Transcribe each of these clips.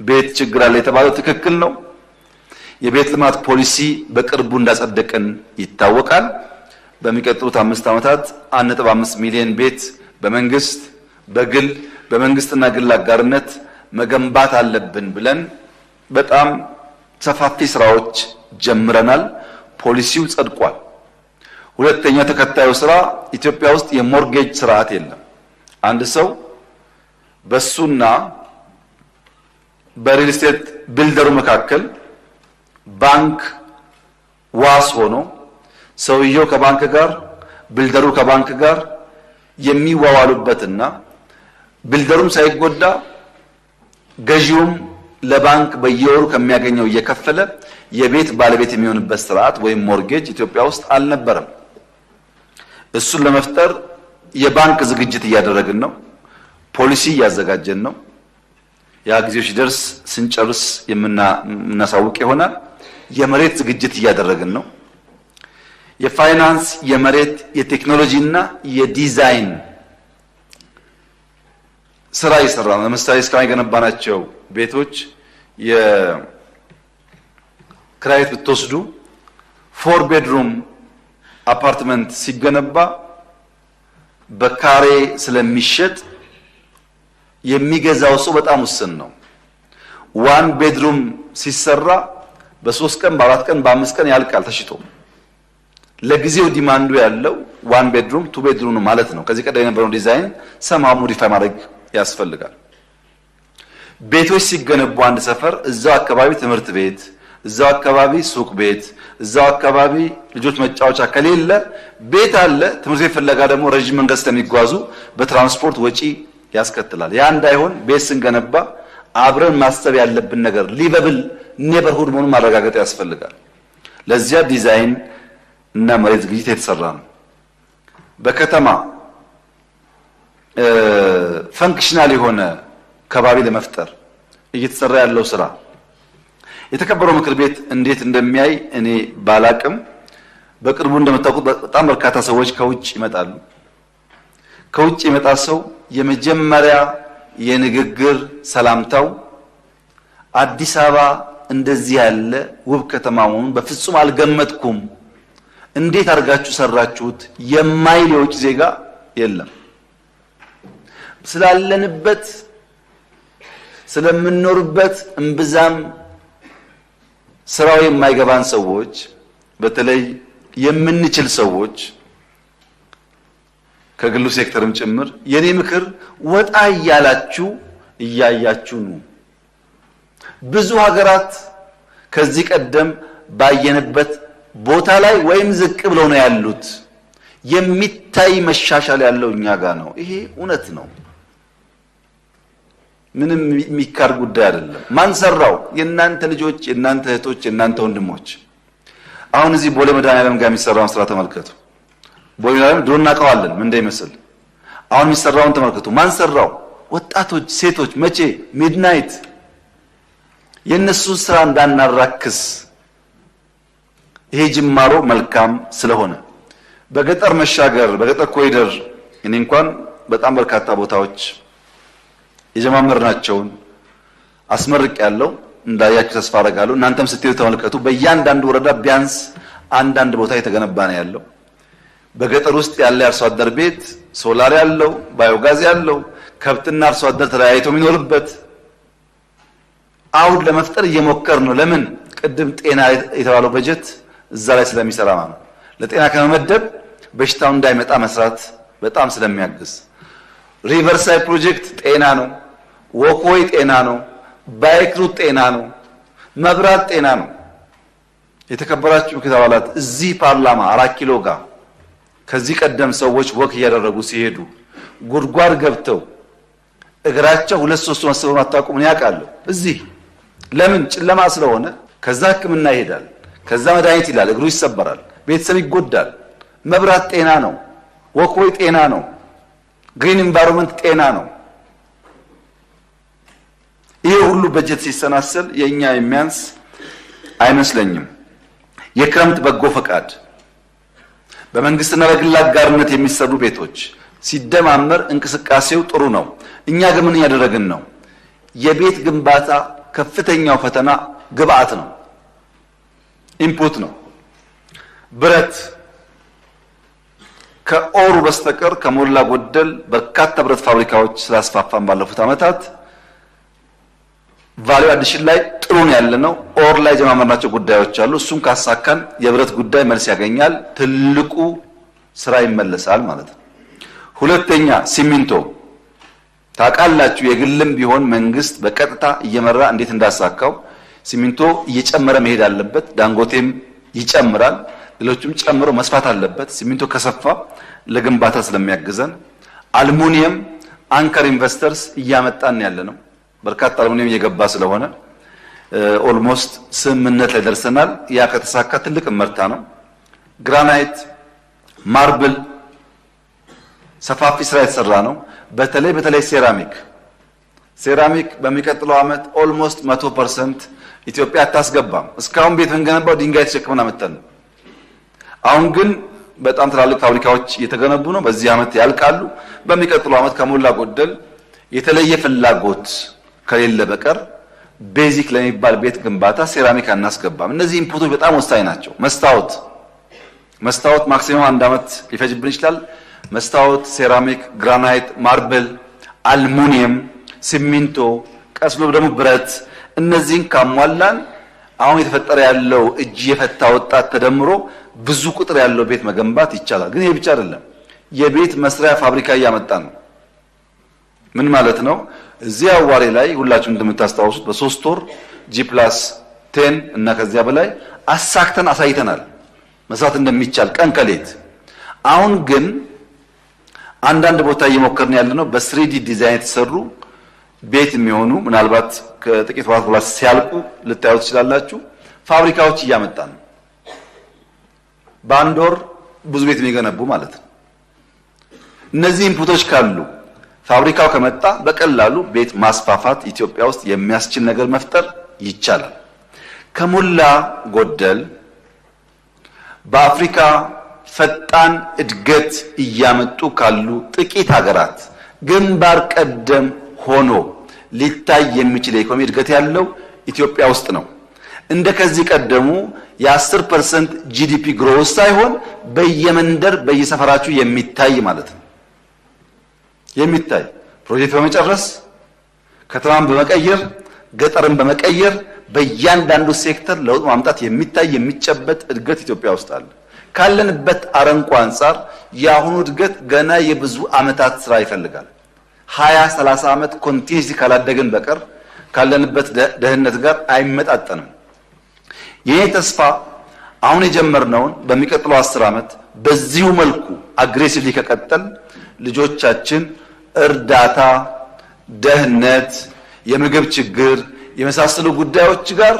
ቤት ችግር አለ የተባለው ትክክል ነው። የቤት ልማት ፖሊሲ በቅርቡ እንዳጸደቀን ይታወቃል። በሚቀጥሉት 5 ዓመታት 1.5 ሚሊዮን ቤት በመንግስት በግል በመንግስትና ግል አጋርነት መገንባት አለብን ብለን በጣም ሰፋፊ ስራዎች ጀምረናል። ፖሊሲው ጸድቋል። ሁለተኛ ተከታዩ ስራ ኢትዮጵያ ውስጥ የሞርጌጅ ስርዓት የለም። አንድ ሰው በሱና በሪል ስቴት ቢልደሩ መካከል ባንክ ዋስ ሆኖ ሰውየው ከባንክ ጋር ቢልደሩ ከባንክ ጋር የሚዋዋሉበትና ቢልደሩም ሳይጎዳ ገዢውም ለባንክ በየወሩ ከሚያገኘው እየከፈለ የቤት ባለቤት የሚሆንበት ስርዓት ወይም ሞርጌጅ ኢትዮጵያ ውስጥ አልነበረም። እሱን ለመፍጠር የባንክ ዝግጅት እያደረግን ነው። ፖሊሲ እያዘጋጀን ነው። ያ ጊዜው ሲደርስ ስንጨርስ የምናሳውቅ ይሆናል። የመሬት ዝግጅት እያደረግን ነው። የፋይናንስ የመሬት የቴክኖሎጂና የዲዛይን ስራ እየሰራ ነው። ለምሳሌ እስካሁን የገነባናቸው ቤቶች የክራይ ቤት ብትወስዱ 4 ቤድሩም አፓርትመንት ሲገነባ በካሬ ስለሚሸጥ የሚገዛው ሰው በጣም ውስን ነው። 1 ቤድሩም ሲሰራ በ3 ቀን በ4 ቀን በ5 ቀን ያልቃል ተሽጦ። ለጊዜው ዲማንዱ ያለው 1 ቤድሩም 2 ቤድሩም ነው ማለት ነው። ከዚህ ቀደም የነበረው ዲዛይን ሰማው ሞዲፋይ ማድረግ ያስፈልጋል። ቤቶች ሲገነቡ አንድ ሰፈር እዛው አካባቢ ትምህርት ቤት፣ እዛው አካባቢ ሱቅ ቤት፣ እዛው አካባቢ ልጆች መጫወቻ ከሌለ ቤት አለ ትምህርት ቤት ፍለጋ ደግሞ ረጅም መንገድ ስለሚጓዙ በትራንስፖርት ወጪ ያስከትላል። ያ እንዳይሆን ቤት ስንገነባ አብረን ማሰብ ያለብን ነገር ሊቨብል ኔበርሁድ መሆኑን ማረጋገጥ ያስፈልጋል። ለዚያ ዲዛይን እና መሬት ዝግጅት የተሰራ ነው። በከተማ ፈንክሽናል የሆነ ከባቢ ለመፍጠር እየተሰራ ያለው ስራ የተከበረው ምክር ቤት እንዴት እንደሚያይ እኔ ባላቅም በቅርቡ እንደምታውቁት በጣም በርካታ ሰዎች ከውጭ ይመጣሉ። ከውጭ የመጣ ሰው የመጀመሪያ የንግግር ሰላምታው አዲስ አበባ እንደዚህ ያለ ውብ ከተማ መሆኑን በፍጹም አልገመትኩም፣ እንዴት አድርጋችሁ ሰራችሁት የማይል የውጭ ዜጋ የለም። ስላለንበት ስለምንኖርበት እምብዛም ስራው የማይገባን ሰዎች በተለይ የምንችል ሰዎች ከግሉ ሴክተርም ጭምር የኔ ምክር ወጣ እያላችሁ እያያችሁ ነው። ብዙ ሀገራት ከዚህ ቀደም ባየንበት ቦታ ላይ ወይም ዝቅ ብለው ነው ያሉት። የሚታይ መሻሻል ያለው እኛ ጋር ነው። ይሄ እውነት ነው። ምንም የሚካር ጉዳይ አይደለም። ማን ሰራው? የእናንተ ልጆች፣ የእናንተ እህቶች፣ የእናንተ ወንድሞች። አሁን እዚህ ቦሌ መድኃኒዓለም ጋር የሚሰራውን ስራ ተመልከቱ። ቦሌ መድኃኒዓለም ድሮ እናውቀዋለን ምን እንደሚመስል። አሁን የሚሰራውን ተመልከቱ። ማን ሰራው? ወጣቶች፣ ሴቶች። መቼ? ሚድናይት። የነሱ ስራ እንዳናራክስ ይሄ ጅማሮ መልካም ስለሆነ በገጠር መሻገር በገጠር ኮሪደር እኔ እንኳን በጣም በርካታ ቦታዎች የጀማመርናቸውን አስመርቅ ያለው እንዳያችሁ ተስፋ አደርጋለሁ። እናንተም ስትሄዱ ተመልከቱ። በእያንዳንዱ ወረዳ ቢያንስ አንዳንድ ቦታ የተገነባ ነው ያለው። በገጠር ውስጥ ያለ አርሶ አደር ቤት ሶላር ያለው ባዮጋዝ ያለው ከብትና አርሶ አደር ተለያይተው የሚኖርበት አሁን ለመፍጠር እየሞከር ነው። ለምን? ቅድም ጤና የተባለው በጀት እዛ ላይ ስለሚሰራ ማለት ነው። ለጤና ከመመደብ በሽታው እንዳይመጣ መስራት በጣም ስለሚያግዝ ሪቨርሳይድ ፕሮጀክት ጤና ነው። ወኮይ ጤና ነው። ባይክሩት ጤና ነው። መብራት ጤና ነው። የተከበራችሁ ምክር አባላት እዚህ ፓርላማ 4 ኪሎ ጋር ከዚህ ቀደም ሰዎች ወክ እያደረጉ ሲሄዱ ጉድጓድ ገብተው እግራቸው 2-3 መስሎ አታውቁም ነው ያውቃሉ። እዚህ ለምን? ጨለማ ስለሆነ ከዛ ሕክምና ይሄዳል፣ ከዛ መድኃኒት ይላል፣ እግሩ ይሰበራል፣ ቤተሰብ ይጎዳል። መብራት ጤና ነው። ወኮይ ጤና ነው። ግሪን ኢንቫይሮንመንት ጤና ነው። ይሄ ሁሉ በጀት ሲሰናሰል የኛ የሚያንስ አይመስለኝም። የክረምት በጎ ፈቃድ በመንግስትና በግል አጋርነት የሚሰሩ ቤቶች ሲደማመር እንቅስቃሴው ጥሩ ነው። እኛ ግን ምን ያደረግን ነው? የቤት ግንባታ ከፍተኛው ፈተና ግብአት ነው፣ ኢንፑት ነው። ብረት ከኦሩ በስተቀር ከሞላ ጎደል በርካታ ብረት ፋብሪካዎች ስላስፋፋን ባለፉት ዓመታት ቫልዩ አዲሽን ላይ ጥሩ ነው ያለነው። ኦር ላይ ጀማመርናቸው ጉዳዮች አሉ። እሱን ካሳካን የብረት ጉዳይ መልስ ያገኛል፣ ትልቁ ስራ ይመለሳል ማለት ነው። ሁለተኛ ሲሚንቶ ታውቃላችሁ፣ የግልም ቢሆን መንግስት በቀጥታ እየመራ እንዴት እንዳሳካው ሲሚንቶ እየጨመረ መሄድ አለበት። ዳንጎቴም ይጨምራል፣ ሌሎችም ጨምሮ መስፋት አለበት። ሲሚንቶ ከሰፋ ለግንባታ ስለሚያግዘን አልሙኒየም አንከር ኢንቨስተርስ እያመጣን ያለነው በርካታ አልሙኒየም እየገባ ስለሆነ ኦልሞስት ስምምነት ላይ ደርሰናል። ያ ከተሳካ ትልቅ ምርታ ነው። ግራናይት፣ ማርብል ሰፋፊ ስራ የተሰራ ነው። በተለይ ሴራሚክ በሚቀጥለው ዓመት ኦልሞስት 100% ኢትዮጵያ አታስገባም። እስካሁን ቤት እንገነባው ድንጋይ ተሸክመን አመጣን። አሁን ግን በጣም ትላልቅ ፋብሪካዎች እየተገነቡ ነው። በዚህ ዓመት ያልቃሉ። በሚቀጥለው ዓመት ከሞላ ጎደል የተለየ ፍላጎት ከሌለ በቀር ቤዚክ ለሚባል ቤት ግንባታ ሴራሚክ አናስገባም። እነዚህ ኢንፑቶች በጣም ወሳኝ ናቸው። መስታወት ማክሲመም 1 ዓመት ሊፈጅብን ይችላል። መስታወት፣ ሴራሚክ፣ ግራናይት፣ ማርብል፣ አልሙኒየም፣ ሲሚንቶ፣ ቀስ ብሎ ደግሞ ብረት፣ እነዚህን ካሟላን አሁን የተፈጠረ ያለው እጅ የፈታ ወጣት ተደምሮ ብዙ ቁጥር ያለው ቤት መገንባት ይቻላል። ግን ይሄ ብቻ አይደለም፣ የቤት መስሪያ ፋብሪካ እያመጣ ነው። ምን ማለት ነው? እዚህ አዋሬ ላይ ሁላችሁም እንደምታስታውሱት በ3 ወር G+10 እና ከዚያ በላይ አሳክተን አሳይተናል መስራት እንደሚቻል ቀን ከሌት። አሁን ግን አንዳንድ ቦታ እየሞከርን ያለነው በ3D ዲዛይን የተሰሩ ቤት የሚሆኑ ምናልባት ከጥቂት ወራት በኋላ ሲያልቁ ልታዩ ትችላላችሁ ፋብሪካዎች እያመጣን ነው። በአንድ ወር ብዙ ቤት የሚገነቡ ማለት ነው። እነዚህ ኢንፑቶች ካሉ ፋብሪካው ከመጣ በቀላሉ ቤት ማስፋፋት ኢትዮጵያ ውስጥ የሚያስችል ነገር መፍጠር ይቻላል። ከሞላ ጎደል በአፍሪካ ፈጣን እድገት እያመጡ ካሉ ጥቂት ሀገራት ግንባር ቀደም ሆኖ ሊታይ የሚችል የኢኮኖሚ እድገት ያለው ኢትዮጵያ ውስጥ ነው። እንደ ከዚህ ቀደሙ የ10% ጂዲፒ ግሮዝ ሳይሆን በየመንደር በየሰፈራችሁ የሚታይ ማለት ነው። የሚታይ ፕሮጀክት በመጨረስ ከተማን በመቀየር ገጠርን በመቀየር በእያንዳንዱ ሴክተር ለውጥ ማምጣት የሚታይ የሚጨበጥ እድገት ኢትዮጵያ ውስጥ አለ። ካለንበት አረንቋ አንፃር የአሁኑ እድገት ገና የብዙ ዓመታት ስራ ይፈልጋል። 20-30 ዓመት ኮንቲኒዩስሊ ካላደግን በቀር ካለንበት ደህንነት ጋር አይመጣጠንም። ይሄ ተስፋ አሁን የጀመርነውን በሚቀጥለው 10 ዓመት በዚሁ መልኩ አግሬሲቭሊ ከቀጠል ልጆቻችን እርዳታ፣ ደህንነት፣ የምግብ ችግር የመሳሰሉ ጉዳዮች ጋር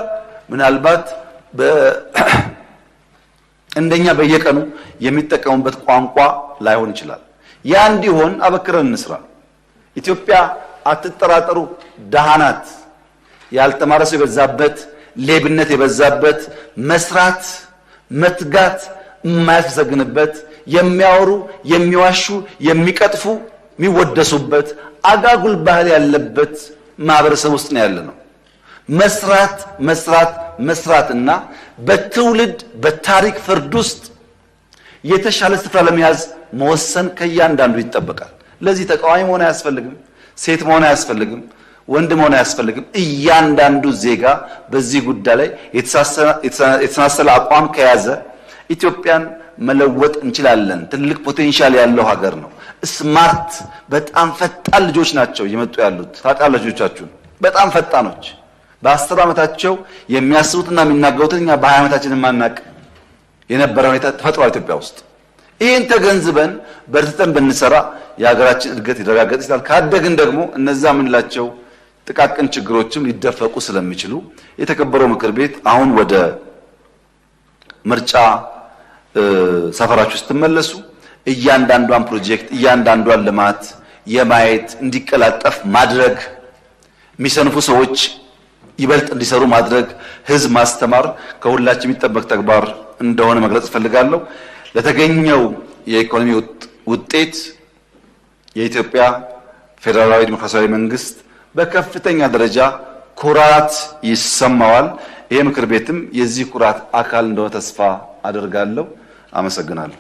ምናልባት እንደኛ በየቀኑ የሚጠቀሙበት ቋንቋ ላይሆን ይችላል። ያ እንዲሆን አበክረን እንስራ። ኢትዮጵያ አትጠራጠሩ ደሃ ናት። ያልተማረ ሰው የበዛበት፣ ሌብነት የበዛበት፣ መስራት መትጋት የማያስመሰግንበት፣ የሚያወሩ የሚዋሹ የሚቀጥፉ የሚወደሱበት አጋጉል ባህል ያለበት ማህበረሰብ ውስጥ ነው ያለነው። መስራትና በትውልድ በታሪክ ፍርድ ውስጥ የተሻለ ስፍራ ለመያዝ መወሰን ከእያንዳንዱ ይጠበቃል። ለዚህ ተቃዋሚ መሆን አያስፈልግም፣ ሴት መሆን አያስፈልግም፣ ወንድ መሆን አያስፈልግም። እያንዳንዱ ዜጋ በዚህ ጉዳይ ላይ የተሳሰለ አቋም ከያዘ ኢትዮጵያን መለወጥ እንችላለን። ትልቅ ፖቴንሻል ያለው ሀገር ነው። ስማርት በጣም ፈጣን ልጆች ናቸው እየመጡ ያሉት። ታውቃላችሁ ልጆቻችሁን በጣም ፈጣኖች፣ በ10 ዓመታቸው የሚያስቡትና የሚናገሩትን እኛ በ20 ዓመታችን ማናቅ የነበረ ሁኔታ ተፈጥሯል ኢትዮጵያ ውስጥ። ይህን ተገንዝበን በርትተን ብንሰራ የሀገራችን እድገት ሊረጋገጥ ይችላል። ካደግን ደግሞ እነዛ ምንላቸው ጥቃቅን ችግሮችም ሊደፈቁ ስለሚችሉ የተከበረው ምክር ቤት አሁን ወደ ምርጫ ሰፈራችሁ ስትመለሱ እያንዳንዷን ፕሮጀክት እያንዳንዷን ልማት የማየት እንዲቀላጠፍ ማድረግ፣ የሚሰንፉ ሰዎች ይበልጥ እንዲሰሩ ማድረግ፣ ህዝብ ማስተማር ከሁላችን የሚጠበቅ ተግባር እንደሆነ መግለጽ እፈልጋለሁ። ለተገኘው የኢኮኖሚ ውጤት የኢትዮጵያ ፌዴራላዊ ዲሞክራሲያዊ መንግስት በከፍተኛ ደረጃ ኩራት ይሰማዋል። ይሄ ምክር ቤትም የዚህ ኩራት አካል እንደሆነ ተስፋ አደርጋለሁ። አመሰግናለሁ።